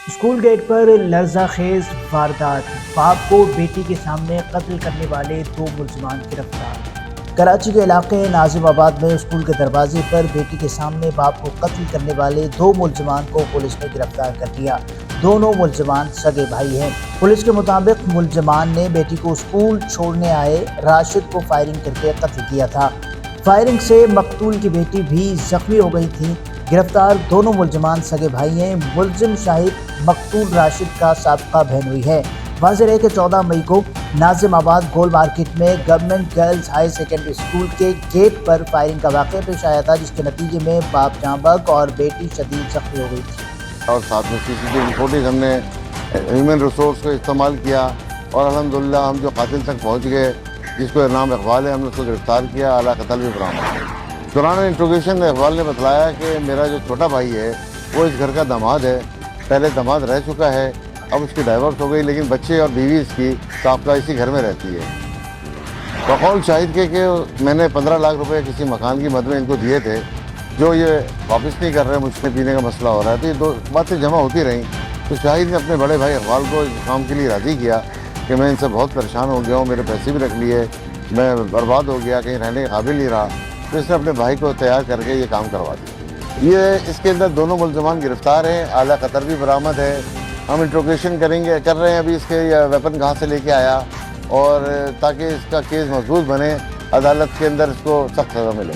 School get پر لرزہ خیز واردات، باپ کو بیٹی کے سامنے قتل کرنے والے دو ملزمان گرفتار۔ کراچی کے علاقے ناظم آباد میں اسکول کے دروازے پر بیٹی کے سامنے باپ کو قتل کرنے والے دو ملزمان کو پولیس نے گرفتار کر لیا۔ دونوں ملزمان سگے بھائی ہیں۔ پولیس کے مطابق ملزمان نے بیٹی کو اسکول چھوڑنے آئے راشد کو فائرنگ کر کے قتل کیا تھا۔ فائرنگ سے مقتول کی بیٹی بھی زخمی ہو گئی تھی۔ گرفتار دونوں ملزمان سگے بھائی ہیں۔ ملزم شاہد مقتول راشد کا سابقہ بہنوئی ہے۔ واضح ہے کہ 14 مئی کو ناظم آباد گول مارکیٹ میں government girls high secondary school کے گیٹ پر فائرنگ کا واقعہ پیش آیا تھا، جس کے نتیجے میں باپ جاں بحق اور بیٹی شدید زخمی ہو گئی تھی۔ اور ساتھ میں CCTV فوٹیج ہم نے ہیومن ریسورس کو استعمال کیا اور الحمدللہ ہم جو قاتل تک پہنچ گئے، جس کو نام اقبال ہے، ہم نے اس کو گرفتار کیا، اعلیٰ قتل بھی برآمد۔ دوران انٹروگیشن اقبال نے بتلایا کہ میرا جو چھوٹا بھائی ہے وہ اس گھر کا داماد ہے، پہلے داماد رہ چکا ہے، اب اس کی ڈائیورس ہو گئی، لیکن بچے اور بیوی اس کی سابقہ اسی گھر میں رہتی ہے۔ بقول شاہد کے کہ میں نے 15 لاکھ روپے کسی مکان کی مد میں ان کو دیے تھے، جو یہ واپس نہیں کر رہے، مجھ سے پینے کا مسئلہ ہو رہا ہے، تو یہ دو باتیں جمع ہوتی رہیں۔ تو شاہد نے اپنے بڑے بھائی اقبال کو اس کام کے لیے راضی کیا کہ میں ان سے بہت پریشان ہو گیا ہوں، میرے پیسے بھی رکھ لیے، میں برباد ہو گیا، کہیں رہنے کے قابل نہیں رہا، تو اس نے اپنے بھائی کو تیار کر کے یہ کام کروا دیا۔ یہ اس کے اندر دونوں ملزمان گرفتار ہیں، اعلیٰ قتل بھی برآمد ہے۔ ہم انٹروگیشن کر رہے ہیں ابھی اس کے یہ ویپن کہاں سے لے کے آیا، اور تاکہ اس کا کیس مضبوط بنے، عدالت کے اندر اس کو سخت سزا ملے۔